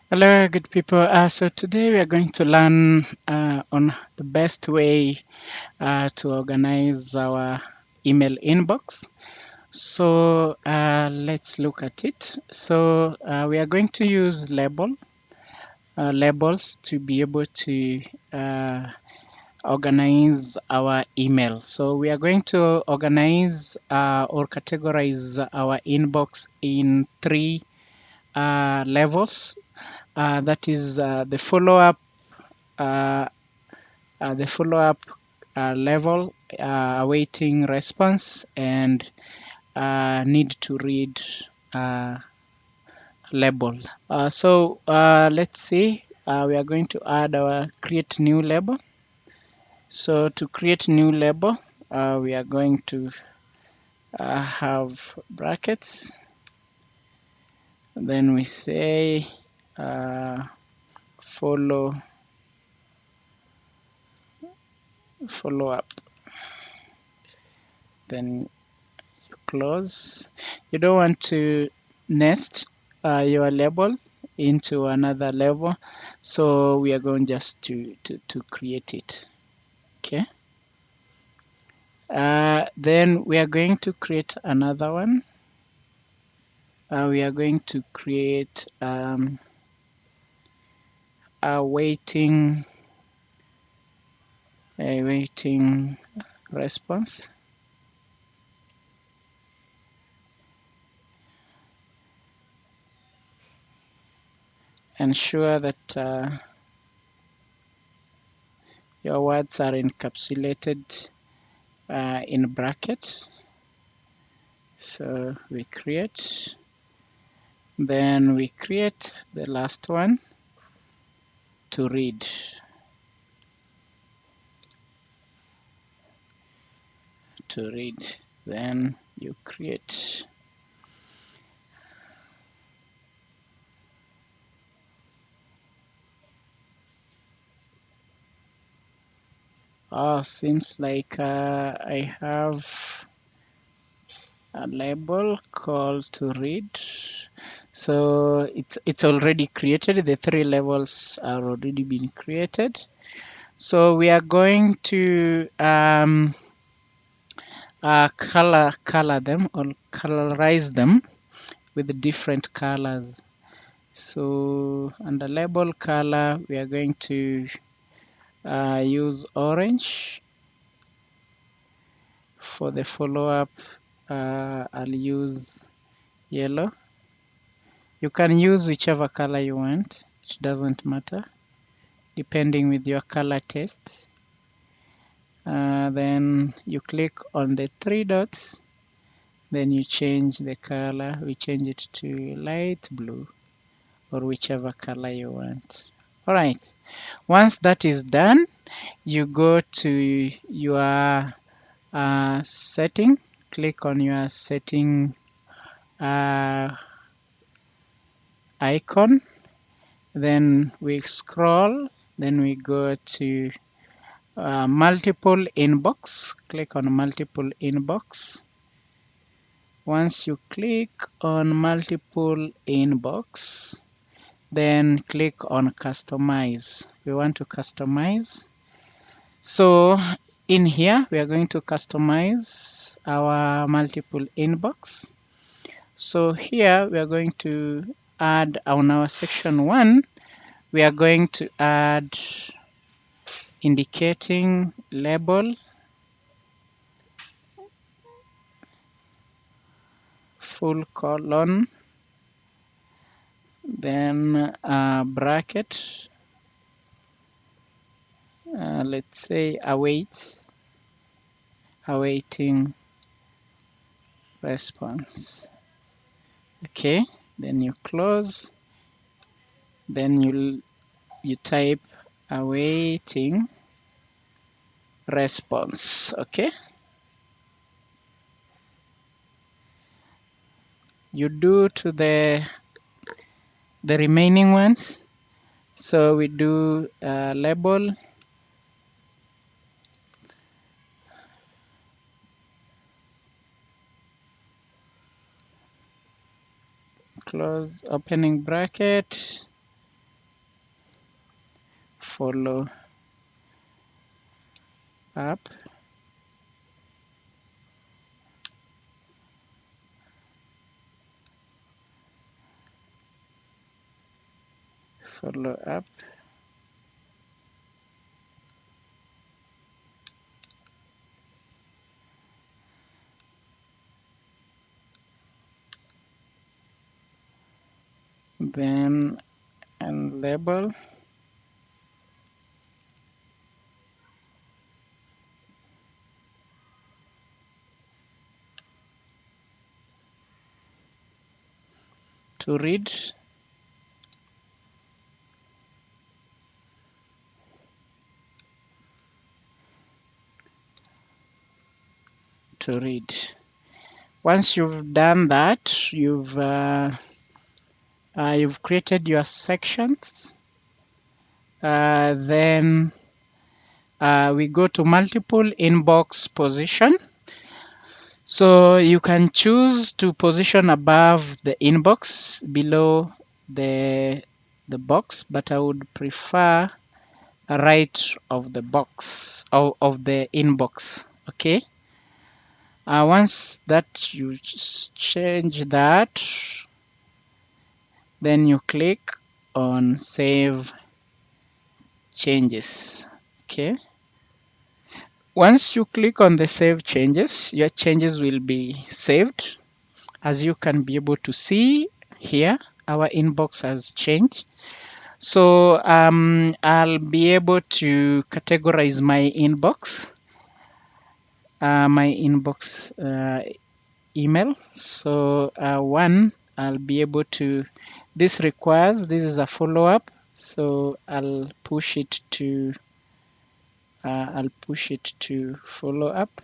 Hello, good people. So today we are going to learn on the best way to organize our email inbox. So let's look at it. So we are going to use labels to be able to organize our email. So we are going to organize or categorize our inbox in three levels. That is uh, the follow-up level, awaiting response, and need to read uh, label. Let's see. We are going to add our create new label. So to create new label, we are going to have brackets. Then we say follow up. Then close. You don't want to nest your label into another level, so we are going just to create it. Okay. Then we are going to create another one. We are going to create a waiting response. Ensure that your words are encapsulated in bracket. So we create, then we create the last one to read. Then you create. Seems like I have a label called to read. So it's already created. The three levels are already been created. So we are going to color them or colorize them with different colors. So under label color, we are going to use orange. For the follow-up, I'll use yellow. You can use whichever color you want. It doesn't matter, depending with your color taste. Then you click on the three dots. Then you change the color. We change it to light blue or whichever color you want. All right. Once that is done, you go to your setting. Click on your setting icon. Then we scroll. Then we go to multiple inbox. Click on multiple inbox. Once you click on multiple inbox, then click on customize. We want to customize. So in here, we are going to customize our multiple inbox. So here we are going to add on our section 1, we are going to add indicating label, full colon, then bracket, let's say awaiting response. Okay, then you close, then you type awaiting response. Okay, you do to the remaining ones. So we do label, close opening bracket, follow up. Follow up. Then and label. To read. To read. Once you've done that, you've created your sections. Then we go to multiple inbox position. So you can choose to position above the inbox, below the box, but I would prefer right of the box of the inbox. Okay. Once that you change that, then you click on save changes. Okay. Once you click on the save changes, your changes will be saved. As you can be able to see here, our inbox has changed. So I'll be able to categorize my inbox, email. So one, I'll be able to, this is a follow-up. So I'll push it to follow up.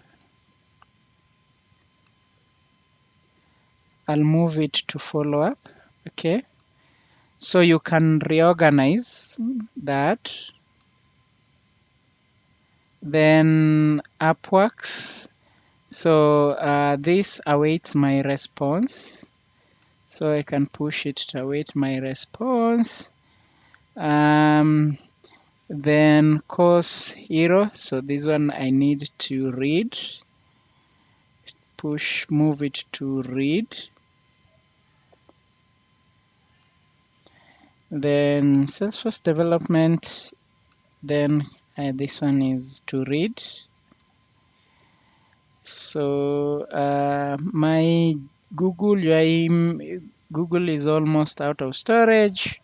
I'll move it to follow up. Okay. So you can reorganize that. Then Upworks. So this awaits my response. So I can push it to await my response. Then Course Hero. So this one I need to read. Move it to read. Then Salesforce Development. Then this one is to read. So my Google is almost out of storage.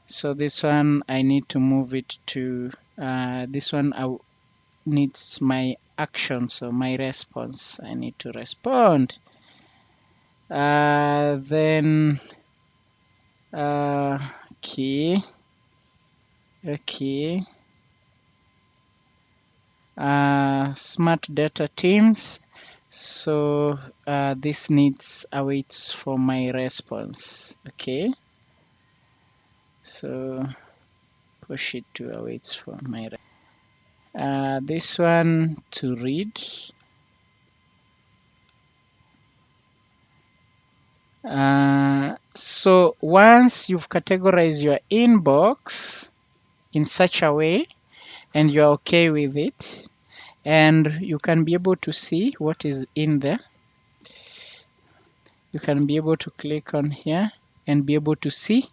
So this one I need to move it to this one needs my action, so my response. I need to respond. Then okay. Smart data teams. So this needs awaits for my response. Okay. So push it to awaits for my this one to read. So once you've categorized your inbox in such a way and you're okay with it, and you can be able to see what is in there, you can be able to click on here and be able to see.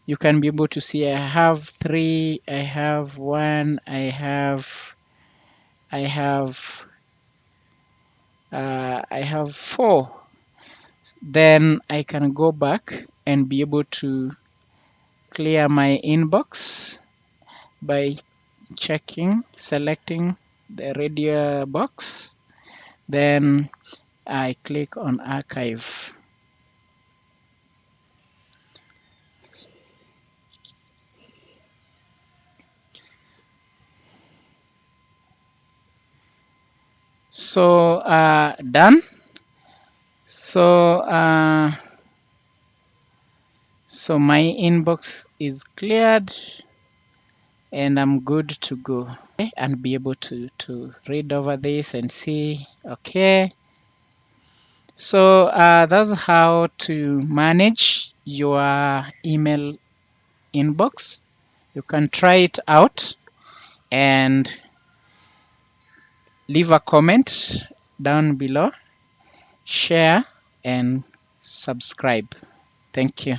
You can be able to see I have 3, I have 1, I have 4. Then I can go back and be able to clear my inbox by selecting the radio box. Then I click on archive. So done. So so my inbox is cleared and I'm good to go, and be able to read over this and see. Okay. So that's how to manage your email inbox You can try it out and leave a comment down below, share and subscribe. Thank you.